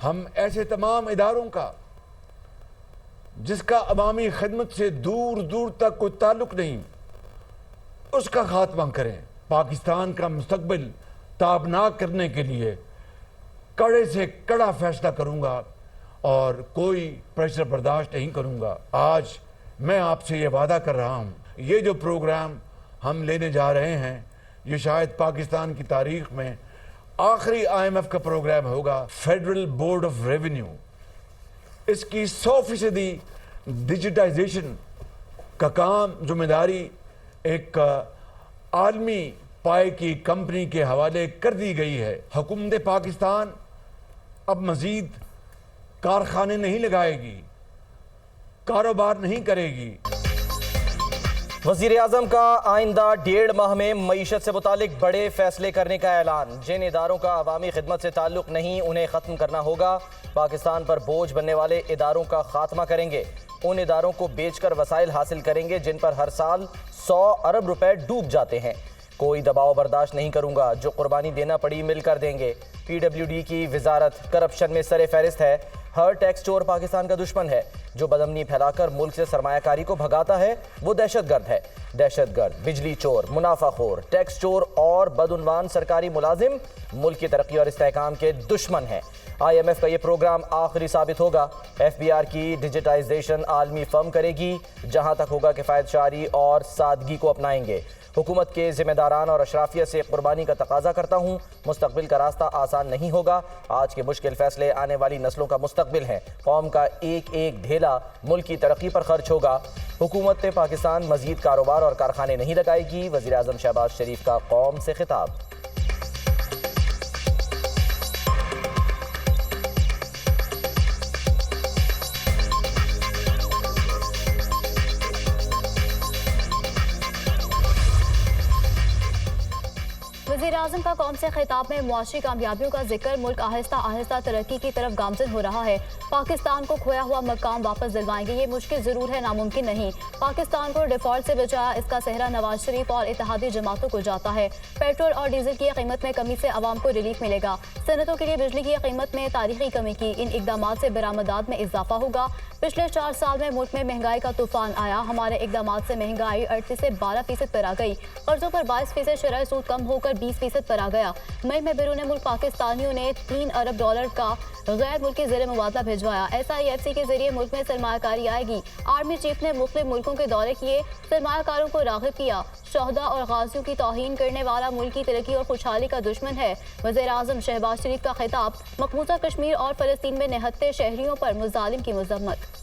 ہم ایسے تمام اداروں کا جس کا عوامی خدمت سے دور دور تک کوئی تعلق نہیں، اس کا خاتمہ کریں۔ پاکستان کا مستقبل تابناک کرنے کے لیے کڑے سے کڑا فیصلہ کروں گا اور کوئی پریشر برداشت نہیں کروں گا۔ آج میں آپ سے یہ وعدہ کر رہا ہوں، یہ جو پروگرام ہم لینے جا رہے ہیں یہ شاید پاکستان کی تاریخ میں آخری IMF کا پروگرام ہوگا۔ فیڈرل بورڈ آف ریونیو، اس کی 100% ڈیجیٹائزیشن کا کام ذمہ داری ایک عالمی پائے کی کمپنی کے حوالے کر دی گئی ہے۔ حکومت پاکستان اب مزید کارخانے نہیں لگائے گی، کاروبار نہیں کرے گی۔ وزیر اعظم کا آئندہ 1.5 ماہ میں معیشت سے متعلق بڑے فیصلے کرنے کا اعلان۔ جن اداروں کا عوامی خدمت سے تعلق نہیں انہیں ختم کرنا ہوگا۔ پاکستان پر بوجھ بننے والے اداروں کا خاتمہ کریں گے۔ ان اداروں کو بیچ کر وسائل حاصل کریں گے جن پر ہر سال 100 ارب روپے ڈوب جاتے ہیں۔ کوئی دباؤ برداشت نہیں کروں گا، جو قربانی دینا پڑی مل کر دیں گے۔ PWD کی وزارت کرپشن میں سر فہرست ہے۔ ہر ٹیکس چور پاکستان کا دشمن ہے۔ جو بدامنی پھیلا کر ملک سے سرمایہ کاری کو بھگاتا ہے وہ دہشت گرد ہے۔ دہشت گرد، بجلی چور، منافع خور، ٹیکس چور اور بدعنوان سرکاری ملازم ملک کی ترقی اور استحکام کے دشمن ہیں۔ IMF کا یہ پروگرام آخری ثابت ہوگا۔ FBR کی ڈیجیٹائزیشن عالمی فرم کرے گی۔ جہاں تک ہوگا کفایت شعاری اور سادگی کو اپنائیں گے۔ حکومت کے ذمہ داران اور اشرافیہ سے قربانی کا تقاضا کرتا ہوں۔ مستقبل کا راستہ آسان نہیں ہوگا۔ آج کے مشکل فیصلے آنے والی نسلوں کا مستقبل ہیں۔ قوم کا ایک ایک ڈھیلا ملک کی ترقی پر خرچ ہوگا۔ حکومت پاکستان مزید کاروبار اور کارخانے نہیں لگائے گی۔ وزیر اعظم شہباز شریف کا قوم سے خطاب۔ وزیر اعظم کا قوم سے خطاب میں معاشی کامیابیوں کا ذکر۔ ملک آہستہ آہستہ ترقی کی طرف گامزن ہو رہا ہے۔ پاکستان کو کھویا ہوا مقام واپس دلوائیں گے۔ یہ مشکل ضرور ہے، ناممکن نہیں۔ پاکستان کو ڈیفالٹ سے بچایا، اس کا صحرا نواز شریف اور اتحادی جماعتوں کو جاتا ہے۔ پیٹرول اور ڈیزل کی قیمت میں کمی سے عوام کو ریلیف ملے گا۔ صنعتوں کے لیے بجلی کی قیمت میں تاریخی کمی کی۔ ان اقدامات سے برآمدات میں اضافہ ہوگا۔ پچھلے 4 سال میں ملک میں مہنگائی کا طوفان آیا۔ ہمارے اقدامات سے مہنگائی 38 سے 12% پر آ گئی۔ قرضوں پر 22% شرح سود کم ہو کر 20% پر آ گیا۔ مئی میں بیرون ملک پاکستانیوں نے $3 ارب کا غیر ملکی زیر مبادلہ بھجوایا۔ SIFC کے ذریعے ملک میں سرمایہ کاری آئے گی۔ آرمی چیف نے مختلف ملکوں کے دورے کیے، سرمایہ کاروں کو راغب کیا۔ شہداء اور غازیوں کی توہین کرنے والا ملک کی ترقی اور خوشحالی کا دشمن ہے۔ وزیر اعظم شہباز شریف کا خطاب۔ مقبوضہ کشمیر اور فلسطین میں نہتے شہریوں پر مظالم کی مذمت۔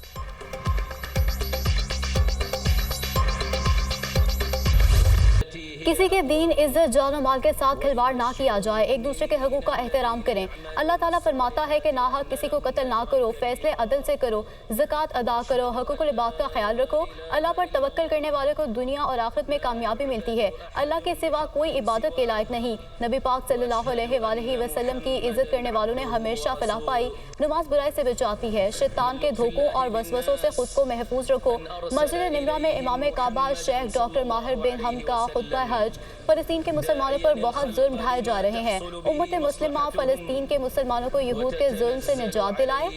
کسی کے دین، عزت، جان و مال کے ساتھ کھلواڑ نہ کیا جائے۔ ایک دوسرے کے حقوق کا احترام کریں۔ اللہ تعالیٰ فرماتا ہے کہ ناحق کسی کو قتل نہ کرو، فیصلے عدل سے کرو، زکوٰۃ ادا کرو، حقوق العباد کا خیال رکھو۔ اللہ پر توکل کرنے والے کو دنیا اور آخرت میں کامیابی ملتی ہے۔ اللہ کے سوا کوئی عبادت کے لائق نہیں۔ نبی پاک صلی اللہ علیہ وآلہ وسلم کی عزت کرنے والوں نے ہمیشہ فلاح پائی۔ نماز برائی سے بچاتی ہے۔ شیطان کے دھوکوں اور وسوسوں سے خود کو محفوظ رکھو۔ مسجد نمرہ میں امام کعبہ شیخ ڈاکٹر ماہر بن حمد کا خطبہ حج۔ فلسطین کے مسلمانوں پر بہت ظلم ڈھائے جا رہے ہیں۔ امت مسلمہ فلسطین کے مسلمانوں کو یہود کے ظلم سے نجات دلائے۔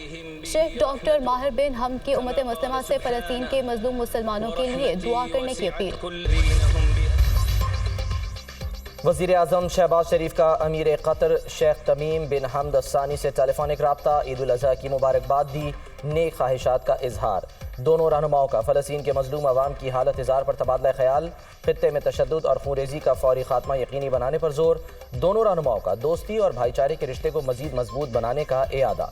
شیخ ڈاکٹر ماہر بن حمد کی امت مسلمہ سے فلسطین کے مظلوم مسلمانوں کے لیے دعا کرنے کی اپیل۔ وزیر اعظم شہباز شریف کا امیر قطر شیخ تمیم بن حمد الثانی سے ٹیلی فونک رابطہ۔ عید الاضحیٰ کی مبارکباد دی، نیک خواہشات کا اظہار۔ دونوں رہنماؤں کا فلسطین کے مظلوم عوام کی حالت اظہار پر تبادلہ خیال۔ خطے میں تشدد اور خونریزی کا فوری خاتمہ یقینی بنانے پر زور۔ دونوں رہنماؤں کا دوستی اور بھائی چارے کے رشتے کو مزید مضبوط بنانے کا اعادہ۔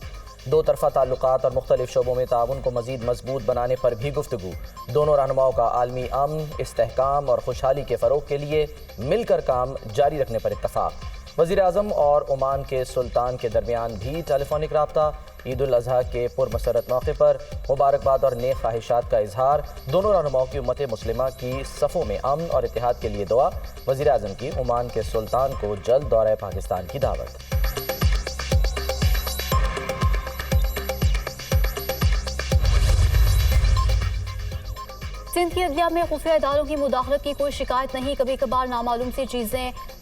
دو طرفہ تعلقات اور مختلف شعبوں میں تعاون کو مزید مضبوط بنانے پر بھی گفتگو۔ دونوں رہنماؤں کا عالمی امن، استحکام اور خوشحالی کے فروغ کے لیے مل کر کام جاری رکھنے پر اتفاق۔ وزیر اعظم اور عمان کے سلطان کے درمیان بھی ٹیلی فونک رابطہ۔ عید الاضحیٰ کے پرمسرت موقع پر مبارکباد اور نیک خواہشات کا اظہار۔ دونوں رہنماؤں کی امت مسلمہ کی صفوں میں امن اور اتحاد کے لیے دعا۔ وزیر اعظم کی عمان کے سلطان کو جلد دورہ پاکستان کی دعوت۔ سندھ کی عدلیہ میں خفیہ اداروں کی مداخلت کی کوئی شکایت نہیں۔ کبھی کبھار نامعلوم سی چیزیں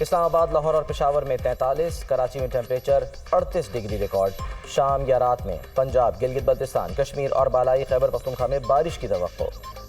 اسلام آباد، لاہور اور پشاور میں 43، کراچی میں ٹیمپریچر 38 ڈگری ریکارڈ۔ شام یا رات میں پنجاب، گلگت بلتستان، کشمیر اور بالائی خیبر پختونخوا میں بارش کی توقع۔